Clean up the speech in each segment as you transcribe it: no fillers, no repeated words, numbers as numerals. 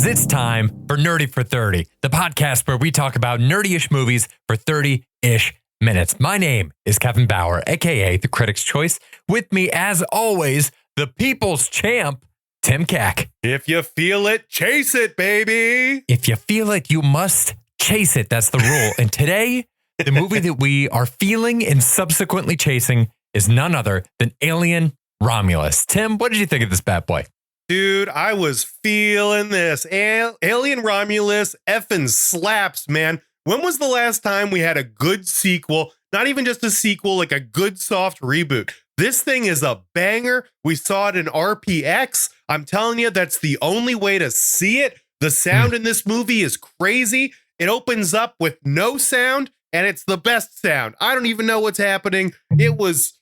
because it's time for Nerdy for 30, the podcast where we talk about nerdy-ish movies for 30-ish minutes. My name is Kevin Bauer, aka the Critic's Choice. With me, as always, the People's Champ, Tim Keck. If you feel it, chase it, baby. If you feel it, you must chase it. That's the rule. And today, the movie that we are feeling and subsequently chasing is none other than Alien Romulus. Tim, what did you think of this bad boy? Dude, I was feeling this. Alien Romulus effing slaps, man. When was the last time we had a good sequel? Not even just a sequel, like a good soft reboot. This thing is a banger. We saw it in RPX. I'm telling you, that's the only way to see it. The sound in this movie is crazy. It opens up with no sound, and it's the best sound. I don't even know what's happening. It was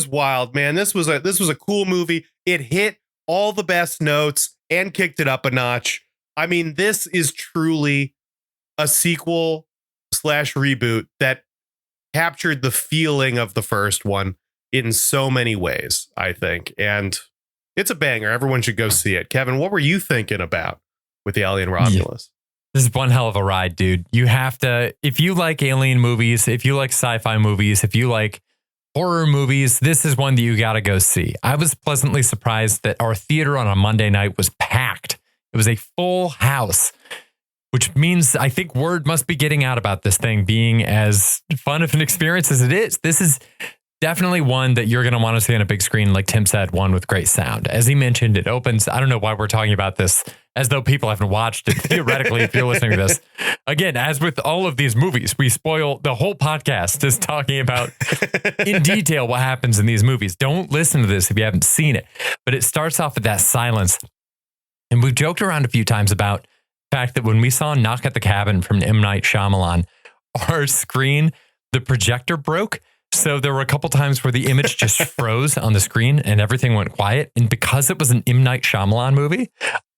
wild, man. This was a cool movie. It hit all the best notes and kicked it up a notch. I mean, this is truly a sequel / reboot that captured the feeling of the first one in so many ways, I think. And it's a banger. Everyone should go see it. Kevin, what were you thinking about with the Alien Romulus? This is one hell of a ride, dude. You have to, if you like alien movies, if you like sci-fi movies, if you like horror movies, this is one that you got to go see. I was pleasantly surprised that our theater on a Monday night was packed. It was a full house, which means I think word must be getting out about this thing being as fun of an experience as it is. This is definitely one that you're going to want to see on a big screen. Like Tim said, one with great sound. As he mentioned, it opens. I don't know why we're talking about this as though people haven't watched it. Theoretically, if you're listening to this, again, as with all of these movies, we spoil the whole podcast is talking about in detail what happens in these movies. Don't listen to this if you haven't seen it. But it starts off with that silence. And we've joked around a few times about the fact that when we saw Knock at the Cabin from M. Night Shyamalan, our screen, the projector broke. So there were a couple times where the image just froze on the screen and everything went quiet. And because it was an M. Night Shyamalan movie,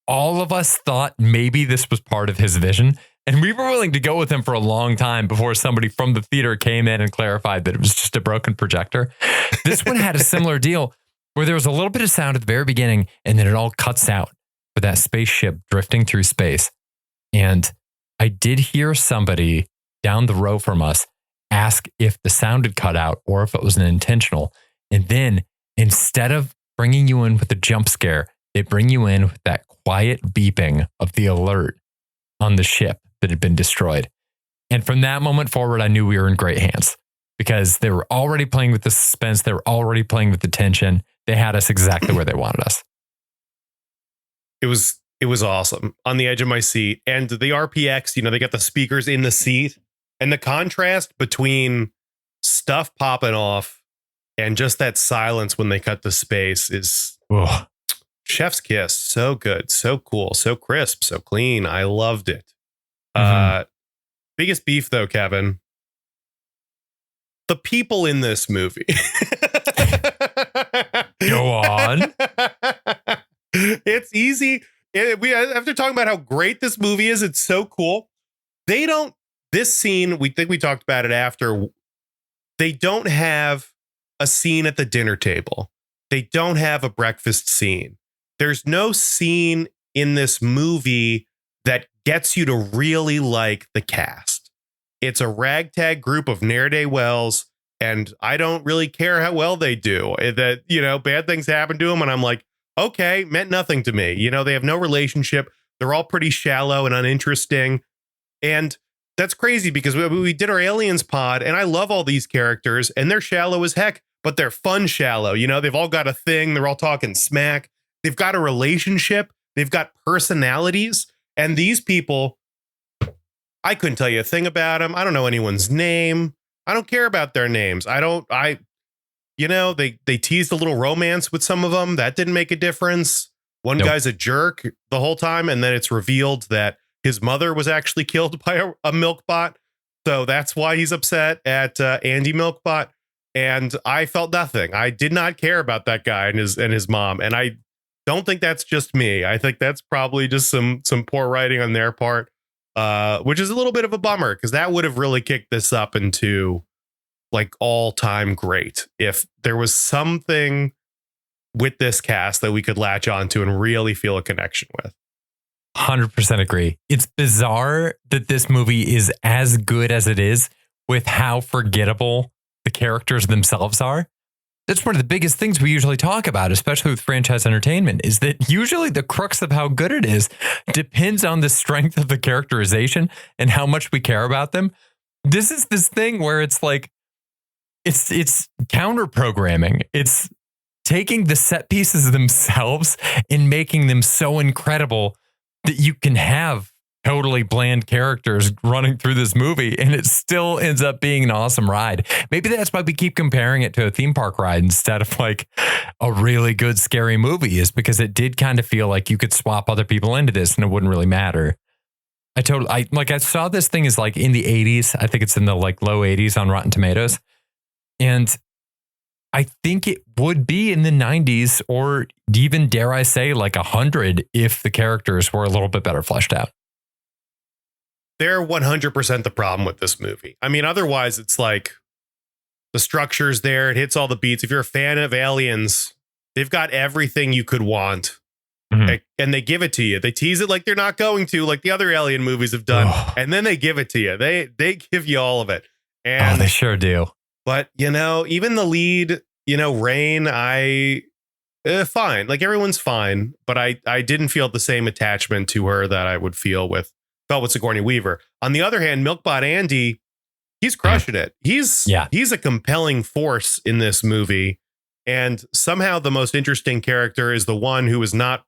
all of us thought maybe this was part of his vision. And we were willing to go with him for a long time before somebody from the theater came in and clarified that it was just a broken projector. This one had a similar deal where there was a little bit of sound at the very beginning and then it all cuts out for that spaceship drifting through space. And I did hear somebody down the row from us ask if the sound had cut out or if it was an intentional. And then instead of bringing you in with a jump scare, they bring you in with that quiet beeping of the alert on the ship that had been destroyed. And from that moment forward, I knew we were in great hands because they were already playing with the suspense. They were already playing with the tension. They had us exactly where they wanted us. It was awesome. On the edge of my seat. And the RPX, they got the speakers in the seat. And the contrast between stuff popping off and just that silence when they cut to space is chef's kiss. So good, so cool, so crisp, so clean. I loved it. Biggest beef, though, Kevin. The people in this movie. Go on. It's easy. After talking about how great this movie is, it's so cool. This scene, we think we talked about it after. They don't have a scene at the dinner table. They don't have a breakfast scene. There's no scene in this movie that gets you to really like the cast. It's a ragtag group of ne'er-do-wells, and I don't really care how well they do. That, bad things happen to them, and I'm like, okay, meant nothing to me. They have no relationship. They're all pretty shallow and uninteresting. And that's crazy because we did our Aliens pod and I love all these characters and they're shallow as heck, but they're fun shallow. They've all got a thing. They're all talking smack. They've got a relationship. They've got personalities. And these people, I couldn't tell you a thing about them. I don't know anyone's name. I don't care about their names. They teased a little romance with some of them. That didn't make a difference. One guy's a jerk the whole time. And then it's revealed that his mother was actually killed by a milkbot. So that's why he's upset at Andy Milkbot. And I felt nothing. I did not care about that guy and his mom. And I don't think that's just me. I think that's probably just some poor writing on their part, which is a little bit of a bummer because that would have really kicked this up into like all time great. If there was something with this cast that we could latch onto and really feel a connection with. 100% agree. It's bizarre that this movie is as good as it is with how forgettable the characters themselves are. That's one of the biggest things we usually talk about, especially with franchise entertainment, is that usually the crux of how good it is depends on the strength of the characterization and how much we care about them. This is this thing where it's like, it's counter programming. It's taking the set pieces themselves and making them so incredible that you can have totally bland characters running through this movie and it still ends up being an awesome ride. Maybe that's why we keep comparing it to a theme park ride instead of like a really good scary movie, is because it did kind of feel like you could swap other people into this and it wouldn't really matter. I saw this thing is like in the 80s. I think it's in the like low 80s on Rotten Tomatoes. And I think it would be in the 90s or even, dare I say, like 100 if the characters were a little bit better fleshed out. They're 100% the problem with this movie. I mean, otherwise, it's like the structure's there. It hits all the beats. If you're a fan of Aliens, they've got everything you could want. Mm-hmm. And they give it to you. They tease it like they're not going to, like the other Alien movies have done. Oh. And then they give it to you. They give you all of it. And, they sure do. But, even the lead, Rain, fine. Like everyone's fine. But I didn't feel the same attachment to her that I would felt with Sigourney Weaver. On the other hand, Milkbot Andy, he's crushing it. He's a compelling force in this movie. And somehow the most interesting character is the one who is not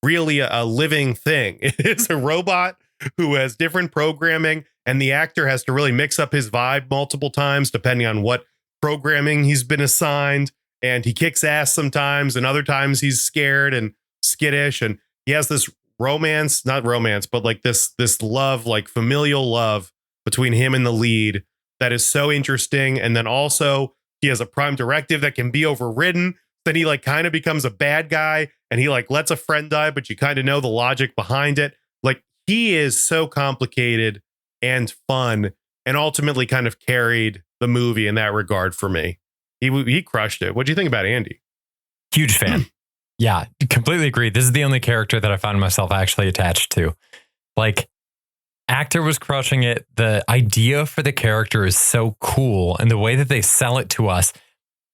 really a living thing. It's a robot who has different programming, and the actor has to really mix up his vibe multiple times depending on what programming he's been assigned. And he kicks ass sometimes, and other times he's scared and skittish. And he has this not romance, but like this love, like familial love between him and the lead that is so interesting. And then also he has a prime directive that can be overridden. Then he like kind of becomes a bad guy and he like lets a friend die, but you kind of know the logic behind it. Like he is so complicated and fun and ultimately kind of carried the movie in that regard for me. He crushed it. What do you think about Andy? Huge fan. Yeah, completely agree. This is the only character that I found myself actually attached to. Like, actor was crushing it. The idea for the character is so cool. And the way that they sell it to us,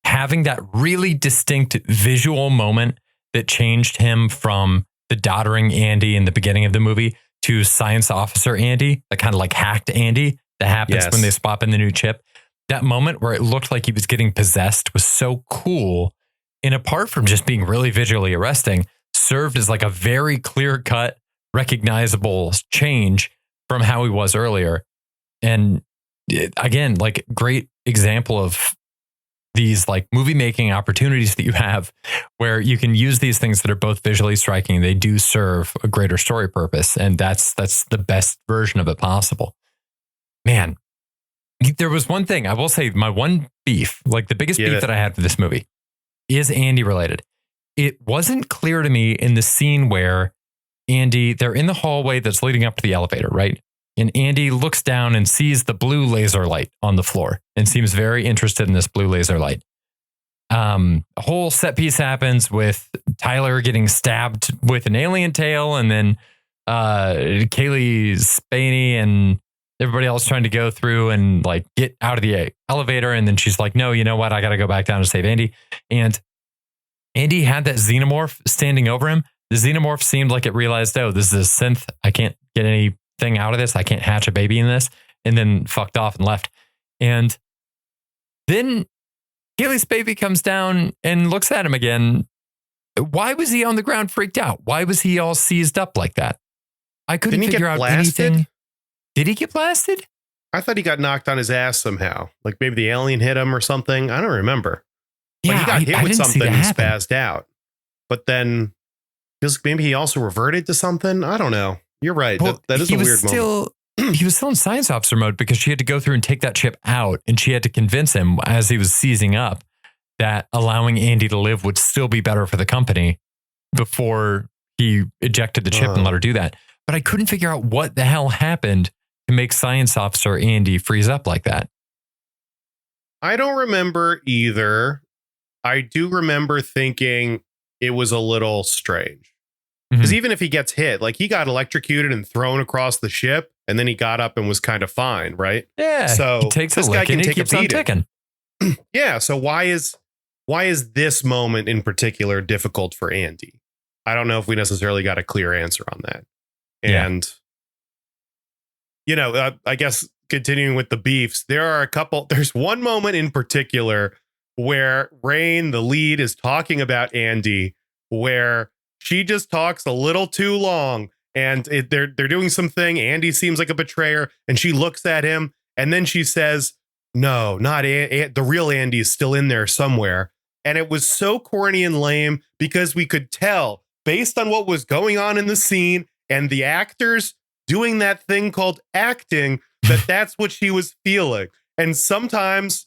having that really distinct visual moment that changed him from the doddering Andy in the beginning of the movie to science officer Andy, the kind of like hacked Andy that happens when they swap in the new chip. That moment where it looked like he was getting possessed was so cool. And apart from just being really visually arresting, served as like a very clear-cut, recognizable change from how he was earlier. And again, like great example of these like movie making opportunities that you have where you can use these things that are both visually striking. They do serve a greater story purpose. And that's the best version of it possible. Man, there was one thing I will say, my one beef, like the biggest beef that I had for this movie is Andy related. It wasn't clear to me in the scene where Andy, they're in the hallway that's leading up to the elevator, right? And Andy looks down and sees the blue laser light on the floor and seems very interested in this blue laser light. A whole set piece happens with Tyler getting stabbed with an alien tail, and then Kaylee Spaney and everybody else trying to go through and like get out of the elevator. And then she's like, no, you know what? I got to go back down and save Andy. And Andy had that xenomorph standing over him. The xenomorph seemed like it realized, oh, this is a synth. I can't get anything out of this. I can't hatch a baby in this. And then fucked off and left. And then Kaylee's baby comes down and looks at him again. Why was he on the ground freaked out? Why was he all seized up like that? I couldn't figure out anything. Did he get blasted? I thought he got knocked on his ass somehow. Like maybe the alien hit him or something. I don't remember. Yeah, he got hit with something and spazzed out. But then maybe he also reverted to something. I don't know. You're right. Well, that is a weird moment. He was still in science officer mode because she had to go through and take that chip out. And she had to convince him as he was seizing up that allowing Andy to live would still be better for the company before he ejected the chip and let her do that. But I couldn't figure out what the hell happened to make science officer Andy freeze up like that. I don't remember either. I do remember thinking it was a little strange. Because Mhm. even if he gets hit, like he got electrocuted and thrown across the ship, and then he got up and was kind of fine, right? Yeah, So he takes a this guy lick can and he take a keeps on beating. ticking. Yeah. So why is this moment in particular difficult for Andy? I don't know if we necessarily got a clear answer on that. Yeah. And I guess continuing with the beefs, there's one moment in particular where Rain, the lead, is talking about Andy, where she just talks a little too long, and they're doing something. Andy seems like a betrayer, and she looks at him, and then she says, "No, not the real Andy is still in there somewhere." And it was so corny and lame because we could tell based on what was going on in the scene and the actors doing that thing called acting that's what she was feeling. And sometimes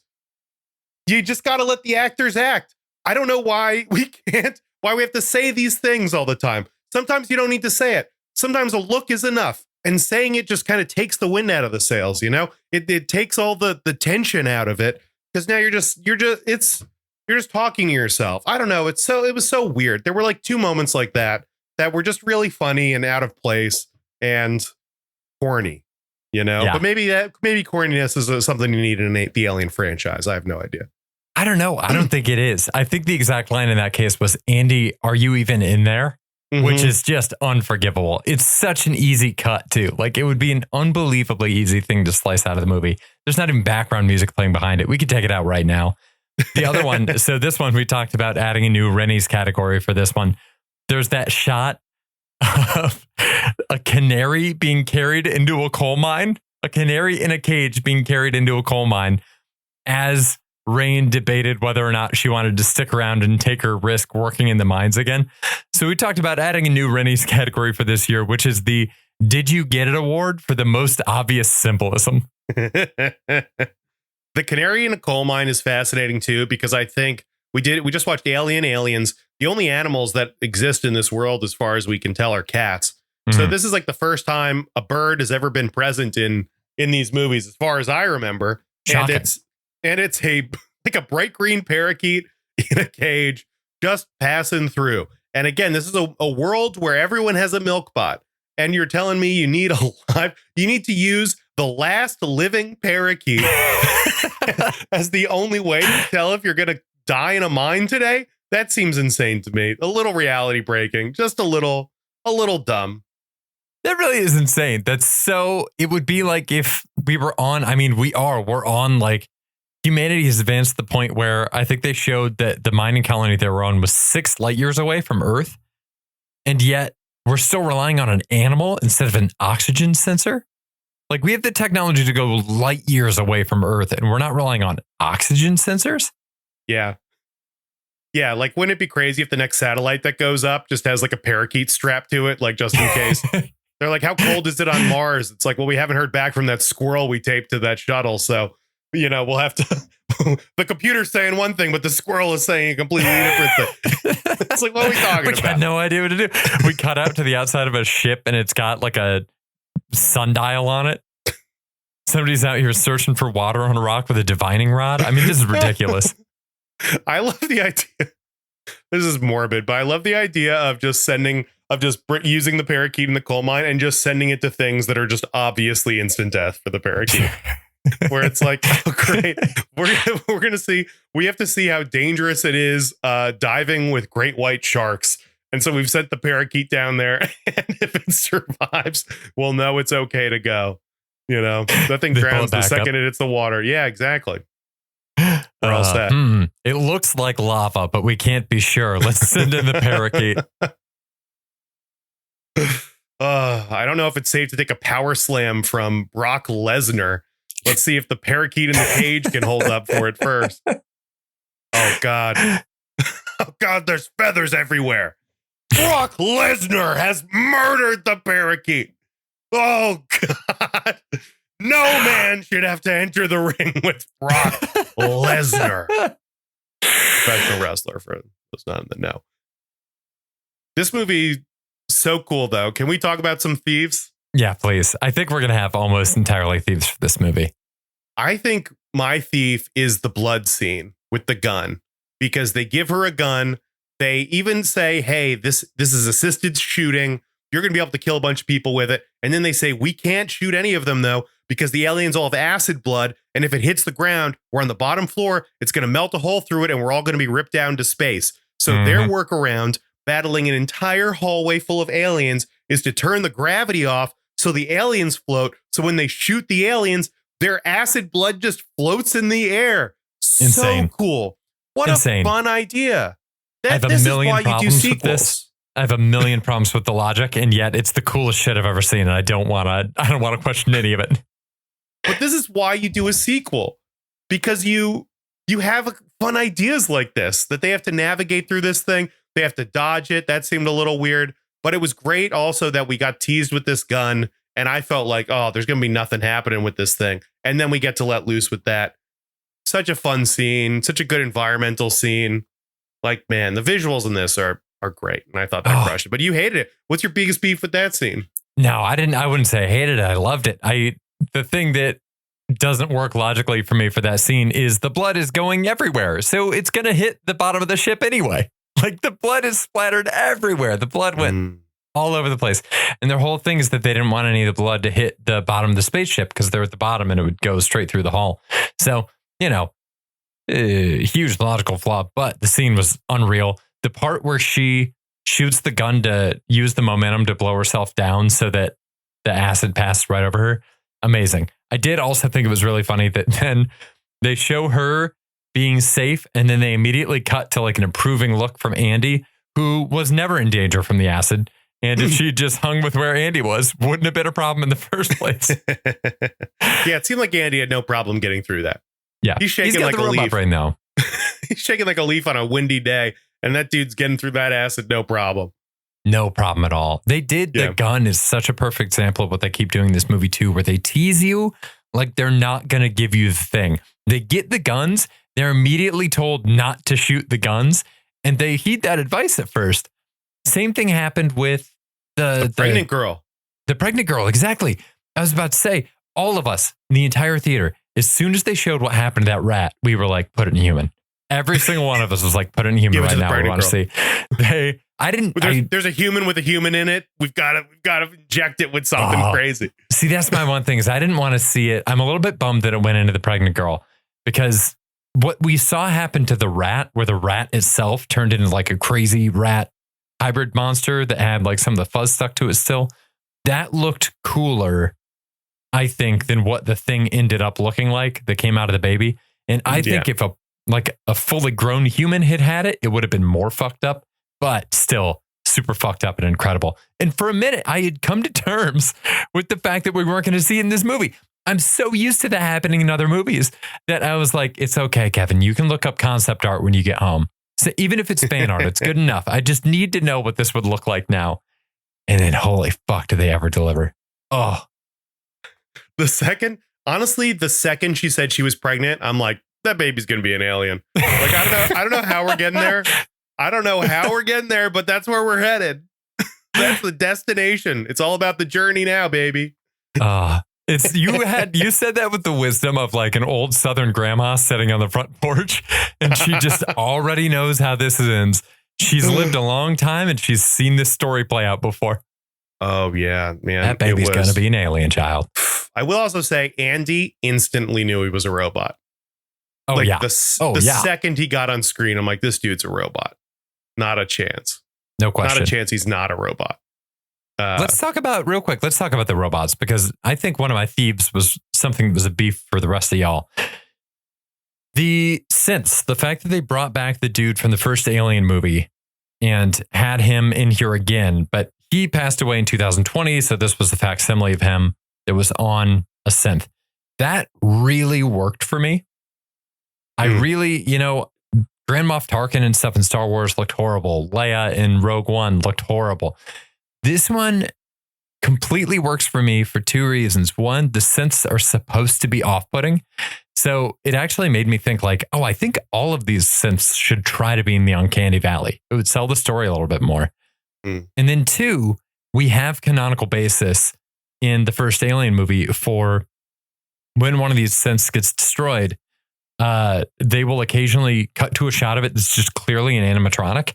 you just got to let the actors act. I don't know why we have to say these things all the time. Sometimes you don't need to say it. Sometimes a look is enough. And saying it just kind of takes the wind out of the sails, It takes all the tension out of it because now you're just talking to yourself. I don't know. It was so weird. There were like two moments like that were just really funny and out of place and corny, Yeah. But maybe corniness is something you need in the Alien franchise. I have no idea. I don't know. I don't think it is. I think the exact line in that case was, "Andy, are you even in there?" Which is just unforgivable. It's such an easy cut too. Like it would be an unbelievably easy thing to slice out of the movie. There's not even background music playing behind it. We could take it out right now. The other one, so this one we talked about adding a new Rennie's category for this one. There's that shot of a canary being carried into a coal mine, a canary in a cage being carried into a coal mine as Rain debated whether or not she wanted to stick around and take her risk working in the mines again. So we talked about adding a new Rennie's category for this year, which is the "Did You Get It" award for the most obvious symbolism. The canary in a coal mine is fascinating too, because I think we just watched Aliens. The only animals that exist in this world, as far as we can tell, are cats. So this is like the first time a bird has ever been present in these movies, as far as I remember. Shocking. And it's like a bright green parakeet in a cage just passing through. And again, this is a world where everyone has a milk bot. And you're telling me you need to use the last living parakeet as the only way to tell if you're going to die in a mine today? That seems insane to me. A little reality breaking, just a little dumb. That really is insane. It would be like if we were on, we're on like, humanity has advanced to the point where I think they showed that the mining colony they were on was 6 light years away from Earth. And yet we're still relying on an animal instead of an oxygen sensor. Like we have the technology to go light years away from Earth and we're not relying on oxygen sensors. Yeah. Yeah. Like, wouldn't it be crazy if the next satellite that goes up just has like a parakeet strapped to it, like just in case? They're like, how cold is it on Mars? It's like, well, we haven't heard back from that squirrel we taped to that shuttle. So, we'll have to, the computer's saying one thing, but the squirrel is saying a completely different thing. It's like, what are we talking about? We had no idea what to do. We cut out to the outside of a ship and it's got like a sundial on it. Somebody's out here searching for water on a rock with a divining rod. I mean, this is ridiculous. I love the idea. This is morbid, but I love the idea of just using the parakeet in the coal mine and just sending it to things that are just obviously instant death for the parakeet. Where it's like, oh, great. We're gonna see. We have to see how dangerous it is diving with great white sharks. And so we've sent the parakeet down there, and if it survives, we'll know it's okay to go. That thing drowns the second it hits the water. Yeah, exactly. We're all set. It looks like lava, but we can't be sure. Let's send in the parakeet. I don't know if it's safe to take a power slam from Brock Lesnar. Let's see if the parakeet in the cage can hold up for it first. Oh, God. Oh, God, there's feathers everywhere. Brock Lesnar has murdered the parakeet. Oh, God. No man should have to enter the ring with Brock Lesnar. Professional wrestler, for those not in the know. This movie, so cool, though. Can we talk about some thieves? Yeah, please. I think we're going to have almost entirely thieves for this movie. I think my thief is the blood scene with the gun, because they give her a gun They even say, hey, this is assisted shooting. You're going to be able to kill a bunch of people with it. And then they say, we can't shoot any of them, though, because the aliens all have acid blood. And if it hits the ground, we're on the bottom floor. It's going to melt a hole through it. And we're all going to be ripped down to space. So their workaround, battling an entire hallway full of aliens, is to turn the gravity off so the aliens float. So when they shoot the aliens, their acid blood just floats in the air. Insane. So cool. What a fun idea. I have a million problems with this. I have a million problems with the logic, and yet it's the coolest shit I've ever seen, and I don't want to question any of it. But this is why you do a sequel, because you have fun ideas like this that they have to navigate through this thing. They have to dodge it. That seemed a little weird, but it was great also that we got teased with this gun, and I felt like, oh, there's going to be nothing happening with this thing. And then we get to let loose with that. Such a fun scene, such a good environmental scene. Like, man, the visuals in this are great. And I thought that crushed it. But you hated it. What's your biggest beef with that scene? No, I didn't. I wouldn't say I hated it. I loved it. The thing that doesn't work logically for me for that scene is the blood is going everywhere. So it's going to hit the bottom of the ship anyway. Like, the blood is splattered everywhere. The blood went all over the place. And their whole thing is that they didn't want any of the blood to hit the bottom of the spaceship because they're at the bottom and it would go straight through the hull. So, huge logical flaw, but the scene was unreal. The part where she shoots the gun to use the momentum to blow herself down so that the acid passed right over her. Amazing. I did also think it was really funny that then they show her being safe and then they immediately cut to like an approving look from Andy, who was never in danger from the acid. And if she just hung with where Andy was, wouldn't have been a problem in the first place. Yeah, it seemed like Andy had no problem getting through that. Yeah, he's shaking like a leaf right now. He's shaking like a leaf on a windy day. And that dude's getting through that acid, no problem. No problem at all. They did. The gun is such a perfect example of what they keep doing in this movie too, where they tease you like they're not going to give you the thing. They get the guns. They're immediately told not to shoot the guns. And they heed that advice at first. Same thing happened with the pregnant girl. The pregnant girl. Exactly. I was about to say, all of us in the entire theater, as soon as they showed what happened to that rat, we were like, put it in human. Every single one of us was like, put it in human right now. We want to see. There's a human with a human in it. We've got to inject it with something crazy. See, that's my one thing is I didn't want to see it. I'm a little bit bummed that it went into the pregnant girl because what we saw happen to the rat, where the rat itself turned into like a crazy rat hybrid monster that had like some of the fuzz stuck to it still, that looked cooler, I think, than what the thing ended up looking like that came out of the baby. And I think if a fully grown human had it, it would have been more fucked up, but still super fucked up and incredible. And for a minute, I had come to terms with the fact that we weren't going to see it in this movie. I'm so used to that happening in other movies that I was like, it's okay, Kevin, you can look up concept art when you get home. So even if it's fan art, it's good enough. I just need to know what this would look like now. And then holy fuck, do they ever deliver? Oh, the second she said she was pregnant, I'm like, that baby's going to be an alien. Like, I don't know how we're getting there. But that's where we're headed. That's the destination. It's all about the journey now, baby. It's you said that with the wisdom of like an old Southern grandma sitting on the front porch, and she just already knows how this ends. She's lived a long time and she's seen this story play out before. Oh yeah, man. That baby's going to be an alien child. I will also say Andy instantly knew he was a robot. Oh, like yeah. The second he got on screen, I'm like, this dude's a robot. Not a chance. No question. Not a chance he's not a robot. Let's talk about the robots, because I think one of my thieves was something that was a beef for the rest of y'all. The synths, the fact that they brought back the dude from the first Alien movie and had him in here again, but he passed away in 2020. So this was the facsimile of him that was on a synth. That really worked for me. I really, Grand Moff Tarkin and stuff in Star Wars looked horrible. Leia in Rogue One looked horrible. This one completely works for me for two reasons. One, the synths are supposed to be off-putting. So it actually made me think like, I think all of these synths should try to be in the Uncanny Valley. It would sell the story a little bit more. And then two, we have canonical basis in the first Alien movie for when one of these synths gets destroyed. They will occasionally cut to a shot of it that's just clearly an animatronic.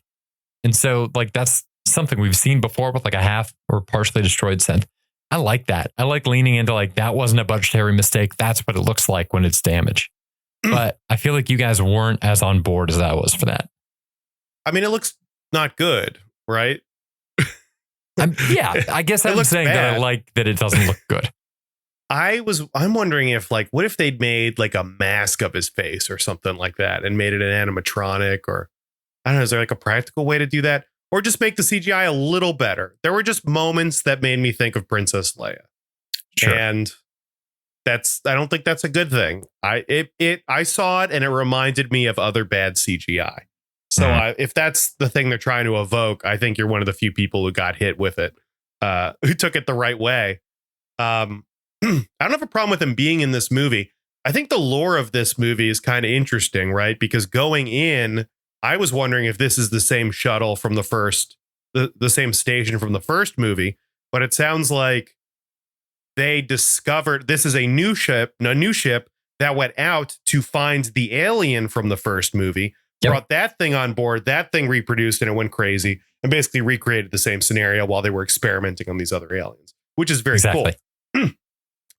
And so like that's something we've seen before with like a half or partially destroyed synth. I like that. I like leaning into like that wasn't a budgetary mistake. That's what it looks like when it's damaged. But I feel like you guys weren't as on board as I was for that. I mean, it looks not good, right? Yeah, I guess I'm saying bad. that I like that it doesn't look good. I'm wondering if like, what if they'd made like a mask of his face or something like that and made it an animatronic, or I don't know, is there like a practical way to do that? Or just make the CGI a little better? There were just moments that made me think of Princess Leia. Sure. And I don't think that's a good thing. I saw it and it reminded me of other bad CGI. So if that's the thing they're trying to evoke, I think you're one of the few people who got hit with it, who took it the right way. I don't have a problem with him being in this movie. I think the lore of this movie is kind of interesting, right? Because going in, I was wondering if this is the same shuttle from the same station from the first movie, but it sounds like they discovered this is a new ship that went out to find the alien from the first movie, brought that thing on board, that thing reproduced, and it went crazy and basically recreated the same scenario while they were experimenting on these other aliens, which is very cool.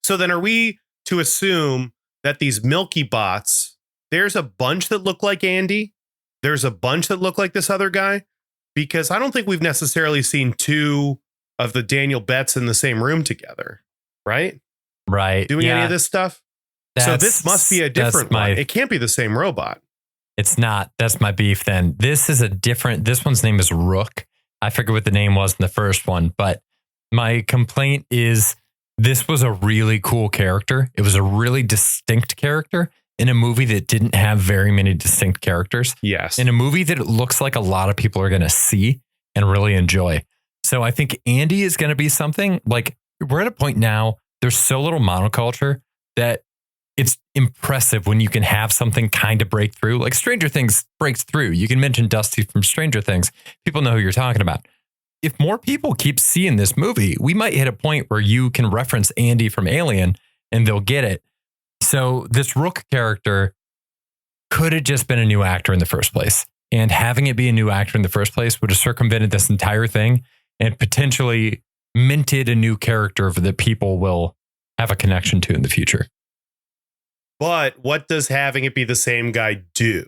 So then are we to assume that these Milky Bots, there's a bunch that look like Andy? There's a bunch that look like this other guy? Because I don't think we've necessarily seen two of the Daniel Betts in the same room together, right? Right. Doing any of this stuff? So this must be a different one. It can't be the same robot. It's not. That's my beef then. This one's name is Rook. I forget what the name was in the first one, but my complaint is this was a really cool character. It was a really distinct character in a movie that didn't have very many distinct characters. Yes. In a movie that it looks like a lot of people are going to see and really enjoy. So I think Andy is going to be something like we're at a point now. There's so little monoculture that it's impressive when you can have something kind of break through. Like Stranger Things breaks through. You can mention Dusty from Stranger Things. People know who you're talking about. If more people keep seeing this movie, we might hit a point where you can reference Andy from Alien and they'll get it. So this Rook character could have just been a new actor in the first place. And having it be a new actor in the first place would have circumvented this entire thing and potentially minted a new character that people will have a connection to in the future. But what does having it be the same guy do?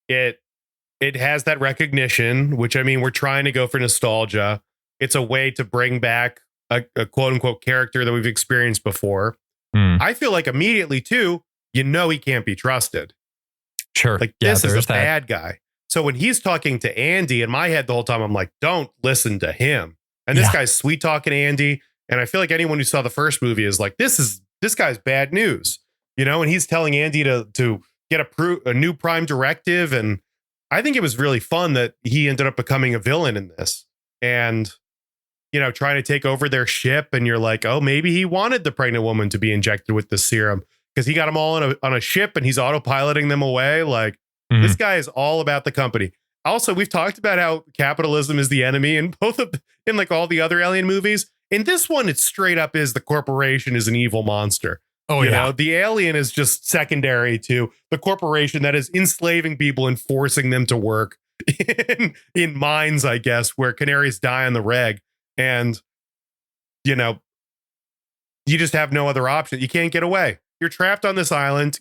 It has that recognition, which I mean, we're trying to go for nostalgia. It's a way to bring back a quote unquote character that we've experienced before. I feel like immediately too, he can't be trusted. Sure. Like this is a bad guy. So when he's talking to Andy in my head the whole time, I'm like, don't listen to him. And this guy's sweet talking Andy. And I feel like anyone who saw the first movie is like, this guy's bad news, and he's telling Andy to get a new prime directive. And I think it was really fun that he ended up becoming a villain in this and, trying to take over their ship. And you're like, oh, maybe he wanted the pregnant woman to be injected with the serum because he got them all on a ship and he's autopiloting them away. Like this guy is all about the company. Also, we've talked about how capitalism is the enemy in in like all the other Alien movies. In this one, it straight up is the corporation is an evil monster. Oh, you know, the alien is just secondary to the corporation that is enslaving people and forcing them to work in mines, I guess, where canaries die on the reg. And, you just have no other option. You can't get away. You're trapped on this island.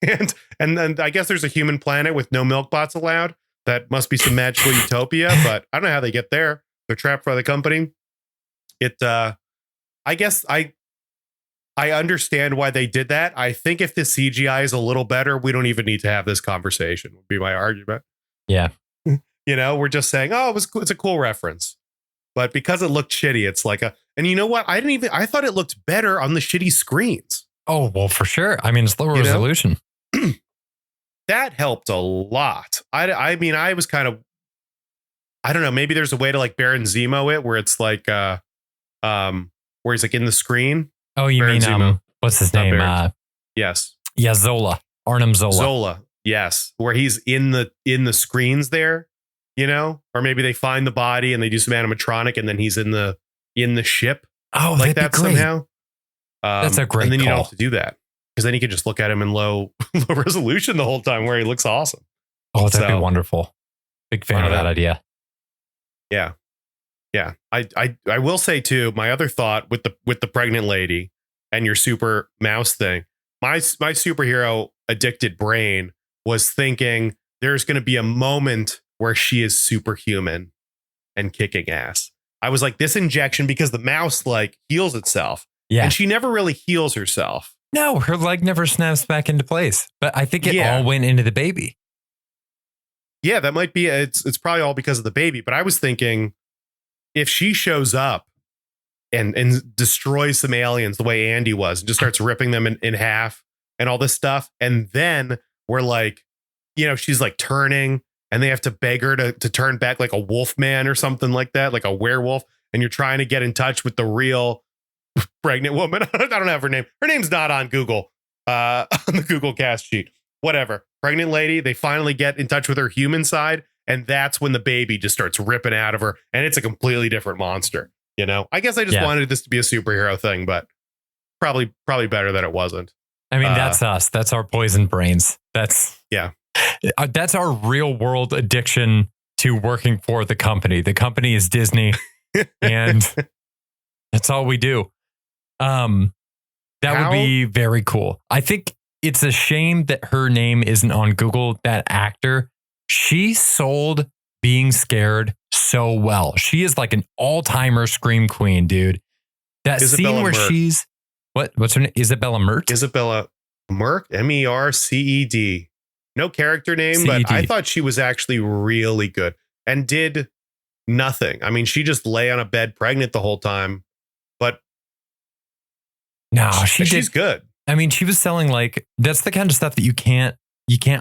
And then I guess there's a human planet with no milk bots allowed. That must be some magical utopia, but I don't know how they get there. They're trapped by the company. I guess I understand why they did that. I think if the CGI is a little better, we don't even need to have this conversation, would be my argument. Yeah. We're just saying, oh, it's a cool reference. But because it looked shitty, it's like and you know what? I thought it looked better on the shitty screens. Oh, well, for sure. I mean, it's lower resolution. That helped a lot. I mean, I was kind of, I don't know, maybe there's a way to like Baron Zemo it where it's like, where he's like in the screen. Oh, you Baron mean, Zemo. What's his name? Yes. Yeah, Zola. Arnim Zola. Zola. Yes. Where he's in the screens there, or maybe they find the body and they do some animatronic and then he's in the ship. Oh, like that somehow. That's a great And then you call. don't have to do that because then you can just look at him in low resolution the whole time where he looks awesome. Oh, that'd be wonderful. Big fan of that idea. Yeah. Yeah. I will say too, my other thought with the pregnant lady and your super mouse thing, my superhero addicted brain was thinking there's going to be a moment where she is superhuman and kicking ass. I was like, this injection, because the mouse like heals itself. Yeah. And she never really heals herself. No, her leg never snaps back into place. But I think it all went into the baby. Yeah, that might be it's probably all because of the baby. But I was thinking if she shows up and destroys some aliens the way Andy was and just starts ripping them in half and all this stuff. And then we're like, she's like turning and they have to beg her to turn back like a wolf man or something like that, like a werewolf. And you're trying to get in touch with the real pregnant woman. I don't have her name. Her name's not on Google, on the Google cast sheet. Whatever. Pregnant lady. They finally get in touch with her human side. And that's when the baby just starts ripping out of her. And it's a completely different monster. I guess I just wanted this to be a superhero thing, but probably better that it wasn't. I mean, that's us. That's our poison brains. That's our real world addiction to working for the company. The company is Disney, and that's all we do. That would be very cool. I think it's a shame that her name isn't on Google. That actor, she sold being scared so well. She is like an all-timer scream queen, dude. That Isabella scene where Merc. she's what's her name? Isabella Mert? Isabella Merc, Merced. No character name, but I thought she was actually really good and did nothing. I mean, she just lay on a bed pregnant the whole time, but no, she's good. I mean, she was selling like, that's the kind of stuff that you can't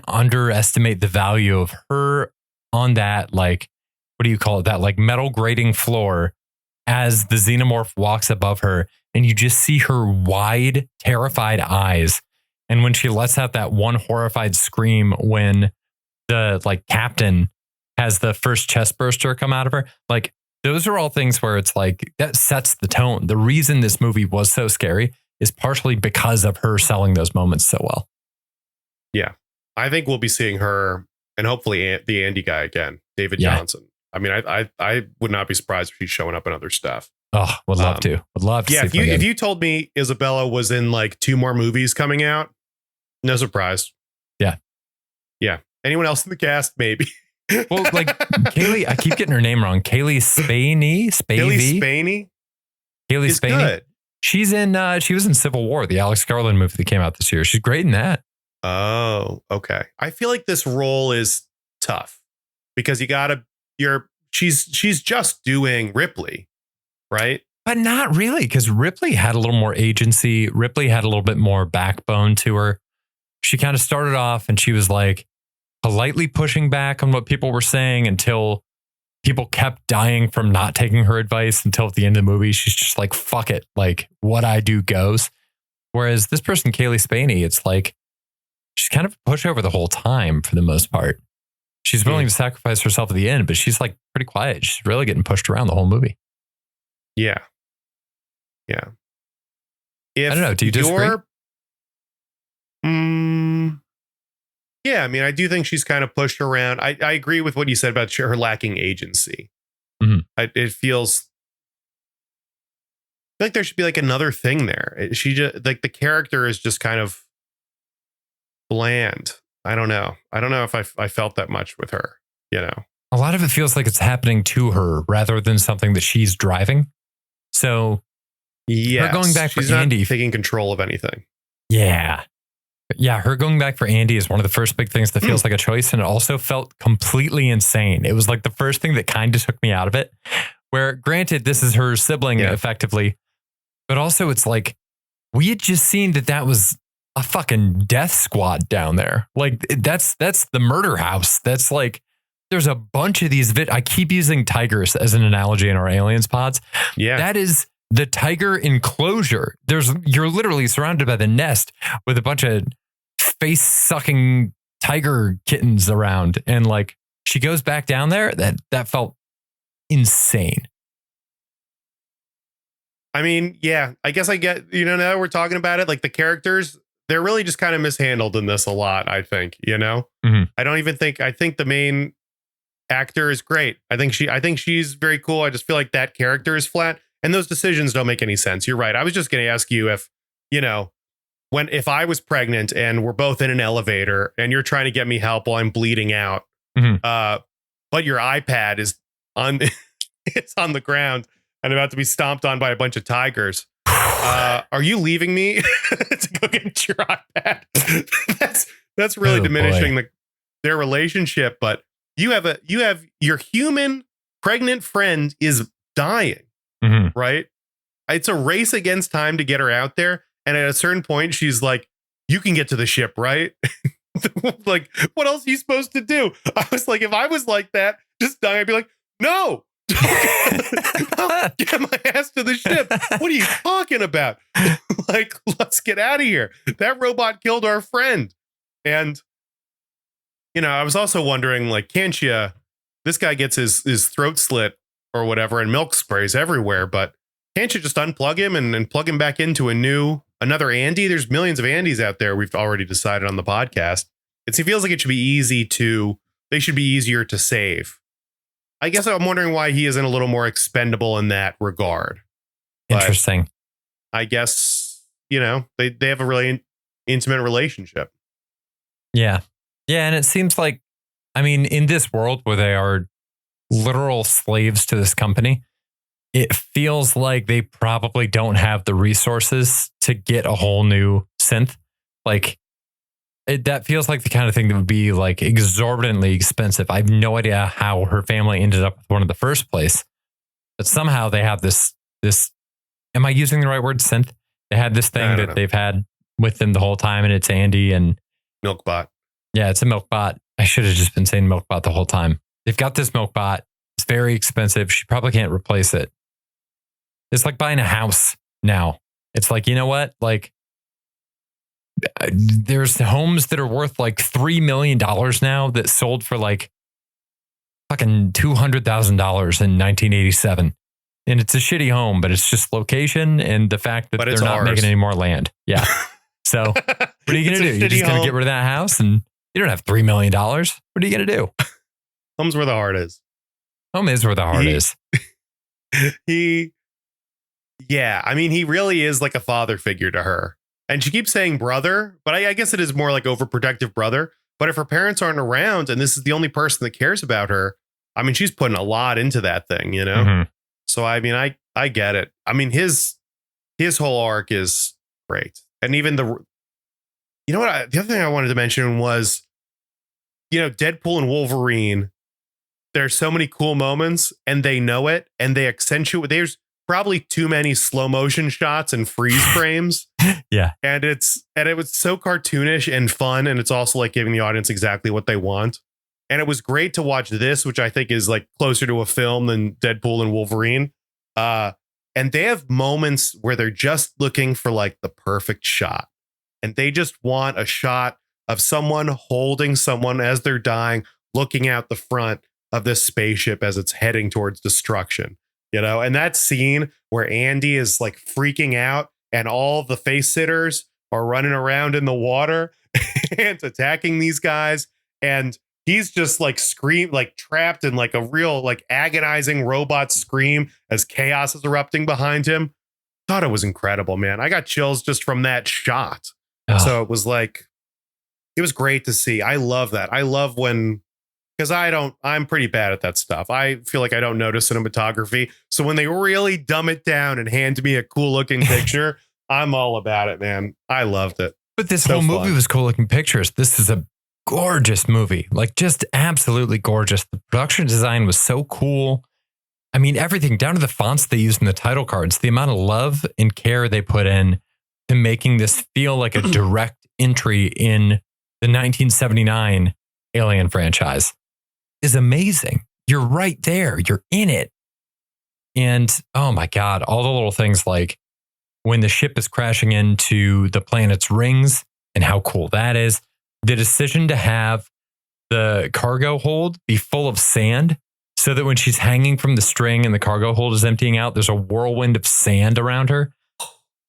underestimate the value of her on that, like, what do you call it? That like metal grating floor as the xenomorph walks above her and you just see her wide, terrified eyes. And when she lets out that one horrified scream when the like captain has the first chest burster come out of her, like those are all things where it's like that sets the tone. The reason this movie was so scary is partially because of her selling those moments so well. Yeah. I think we'll be seeing her and hopefully the Andy guy again, David Johnson. I mean, I would not be surprised if she's showing up in other stuff. Oh, would love to. Would love to. Yeah, if you told me Isabella was in like 2 more movies coming out, no surprise. Yeah. Yeah. Anyone else in the cast? Maybe. Well, like Kaylee, I keep getting her name wrong. Kaylee Spaney. Kaylee Spaney. Good. She's in. She was in Civil War, the Alex Garland movie that came out this year. She's great in that. Oh, okay. I feel like this role is tough because she's just doing Ripley, right? But not really, because Ripley had a little more agency. Ripley had a little bit more backbone to her. She kind of started off and she was like politely pushing back on what people were saying until people kept dying from not taking her advice, until at the end of the movie, she's just like, fuck it. Like what I do goes. Whereas this person, Kaylee Spaney, it's like, she's kind of a pushover the whole time for the most part. She's willing to sacrifice herself at the end, but she's like pretty quiet. She's really getting pushed around the whole movie. Yeah. Yeah. I don't know. Do you disagree? Yeah, I mean, I do think she's kind of pushed around. I agree with what you said about her lacking agency. Mm-hmm. It feels like there should be like another thing there. She just like the character is just kind of bland. I don't know if I felt that much with her, A lot of it feels like it's happening to her rather than something that she's driving. So yeah, going back for she's Andy, not taking control of anything. Yeah. Yeah, her going back for Andy is one of the first big things that feels like a choice. And it also felt completely insane. It was like the first thing that kind of took me out of it. Where granted, this is her sibling effectively. But also it's like, we had just seen that was a fucking death squad down there. Like that's the murder house. That's like, there's a bunch of these. I keep using tigers as an analogy in our aliens pods. Yeah. That is the tiger enclosure. You're literally surrounded by the nest with a bunch of face sucking tiger kittens around. And like, she goes back down there. That felt insane. I mean, yeah, I guess I get, now that we're talking about it, like the characters, they're really just kind of mishandled in this a lot, I think, Mm-hmm. I think the main actor is great. I think she's very cool. I just feel like that character is flat, and those decisions don't make any sense. You're right. I was just going to ask you if, if I was pregnant and we're both in an elevator and you're trying to get me help while I'm bleeding out, but your iPad is on it's on the ground and about to be stomped on by a bunch of tigers. Are you leaving me to go get your iPad? that's really diminishing their relationship. But you have your human pregnant friend is dying, right? It's a race against time to get her out there. And at a certain point, she's like, "You can get to the ship, right?" Like, what else are you supposed to do? I was like, if I was like that, just dying, I'd be like, no. I'll get my ass to the ship. What are you talking about? Like, let's get out of here. That robot killed our friend. And, I was also wondering, like, this guy gets his throat slit or whatever and milk sprays everywhere, but can't you just unplug him and plug him back into another Andy? There's millions of Andys out there. We've already decided on the podcast. It feels like it should be they should be easier to save. I guess I'm wondering why he isn't a little more expendable in that regard. But interesting. I guess, they have a really intimate relationship. Yeah. Yeah. And it seems like, in this world where they are literal slaves to this company, it feels like they probably don't have the resources to get a whole new synth. Like, that feels like the kind of thing that would be like exorbitantly expensive. I have no idea how her family ended up with one in the first place, but somehow they have this, am I using the right word? Synth? They had this thing that they've had with them the whole time, and it's Andy and Milkbot. Yeah, it's a Milkbot. I should have just been saying Milkbot the whole time. They've got this Milkbot. It's very expensive. She probably can't replace it. It's like buying a house now. It's like, you know what? Like, there's homes that are worth like $3 million now that sold for like fucking $200,000 in 1987. And it's a shitty home, but it's just location and the fact that they're not making any more land. Yeah. So what are you going to do? You're just going to get rid of that house and you don't have $3 million. What are you going to do? Home's where the heart is. Home is where the heart is. He really is like a father figure to her. And she keeps saying brother, but I guess it is more like overprotective brother. But if her parents aren't around and this is the only person that cares about her, she's putting a lot into that thing, So, I get it. His whole arc is great. And even the other thing I wanted to mention was, Deadpool and Wolverine, there's so many cool moments and they know it and they accentuate. There's probably too many slow motion shots and freeze frames. Yeah. And it was so cartoonish and fun. And it's also like giving the audience exactly what they want. And it was great to watch this, which I think is like closer to a film than Deadpool and Wolverine. And they have moments where they're just looking for like the perfect shot. And they just want a shot of someone holding someone as they're dying, looking out the front of this spaceship as it's heading towards destruction. And that scene where Andy is like freaking out and all the face sitters are running around in the water and attacking these guys. And he's just like trapped in like a real like agonizing robot scream as chaos is erupting behind him. Thought it was incredible, man. I got chills just from that shot. Oh. So it was great to see. I love that. I love when, because I'm pretty bad at that stuff. I feel like I don't notice cinematography. So when they really dumb it down and hand me a cool looking picture, I'm all about it, man. I loved it. But this whole movie was cool looking pictures. This is a gorgeous movie, like just absolutely gorgeous. The production design was so cool. Everything down to the fonts they used in the title cards, the amount of love and care they put in to making this feel like a direct entry in the 1979 Alien franchise is amazing. You're right there. You're in it. And oh my God, all the little things like when the ship is crashing into the planet's rings and how cool that is. The decision to have the cargo hold be full of sand so that when she's hanging from the string and the cargo hold is emptying out, there's a whirlwind of sand around her.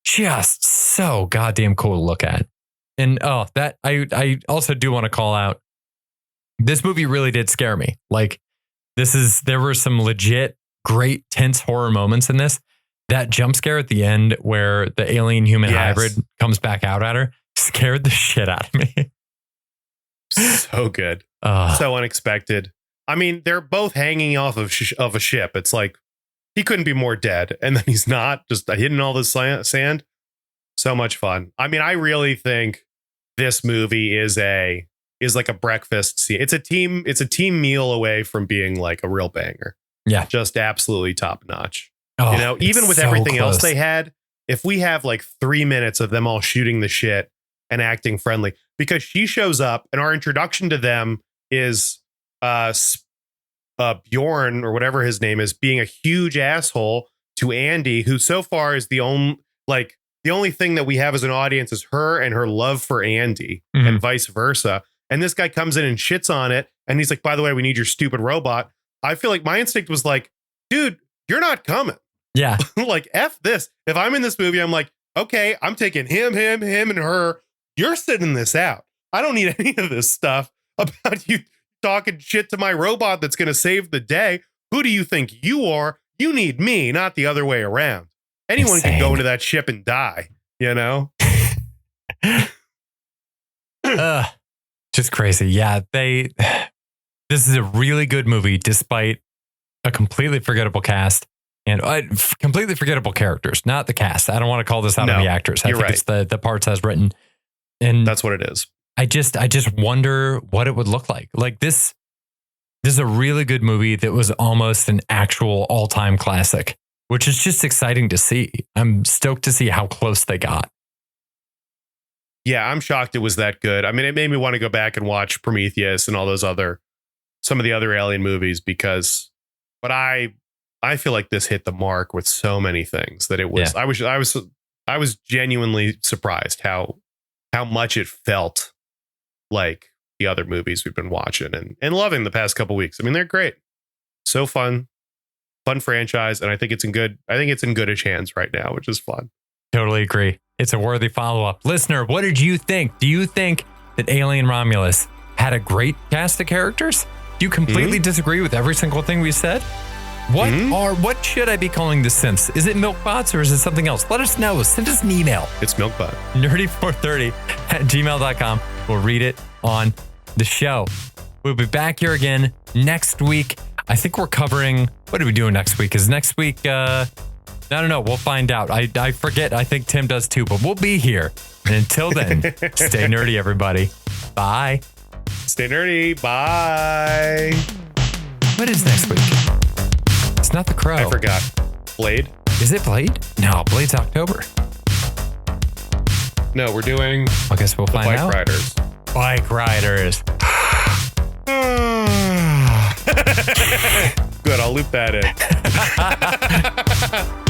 Just so goddamn cool to look at. And that I also do want to call out. This movie really did scare me. Like There were some legit great tense horror moments in this. That jump scare at the end where the alien human hybrid comes back out at her scared the shit out of me. So good. So unexpected. I mean, they're both hanging off of a ship. It's like he couldn't be more dead. And then he's not, just hidden all this sand. So much fun. I mean, I really think this movie is like a breakfast scene. It's a team meal away from being like a real banger. Yeah. Just absolutely top notch. Oh, you know, even with everything else they had, if we have like 3 minutes of them all shooting the shit and acting friendly, because she shows up and our introduction to them is Bjorn or whatever his name is being a huge asshole to Andy, who so far is the only thing that we have as an audience is her and her love for Andy and vice versa. And this guy comes in and shits on it. And he's like, by the way, we need your stupid robot. I feel like my instinct was like, dude, you're not coming. Yeah. Like, F this. If I'm in this movie, I'm like, okay, I'm taking him, and her. You're sitting this out. I don't need any of this stuff about you talking shit to my robot that's going to save the day. Who do you think you are? You need me, not the other way around. Anyone can go into that ship and die, you know? Just crazy. Yeah, this is a really good movie despite a completely forgettable cast and completely forgettable characters, not the cast. I don't want to call this out on the actors. I think it's the parts as written. And that's what it is. I just wonder what it would look like. Like this is a really good movie that was almost an actual all-time classic, which is just exciting to see. I'm stoked to see how close they got. Yeah, I'm shocked it was that good. I mean, it made me want to go back and watch Prometheus and all those some of the other Alien movies but I feel like this hit the mark with so many things that it was, I was genuinely surprised how much it felt like the other movies we've been watching and loving the past couple weeks. I mean, they're great. So fun franchise. And I think it's in goodish hands right now, which is fun. Totally agree. It's a worthy follow-up. Listener, what did you think? Do you think that Alien Romulus had a great cast of characters? Do you completely disagree with every single thing we said? What should I be calling the synths? Is it Milkbots or is it something else? Let us know. Send us an email. It's Milkbot. nerdy430@gmail.com. We'll read it on the show. We'll be back here again next week. I think we're covering, what are we doing next week? Is next week, I don't know. We'll find out. I forget. I think Tim does too, but we'll be here. And until then, stay nerdy, everybody. Bye. Stay nerdy. Bye. What is next week? It's not The Crow. I forgot. Blade? Is it Blade? No, Blade's October. No, we're doing I guess we'll find out. Bike Riders. Good, I'll loop that in.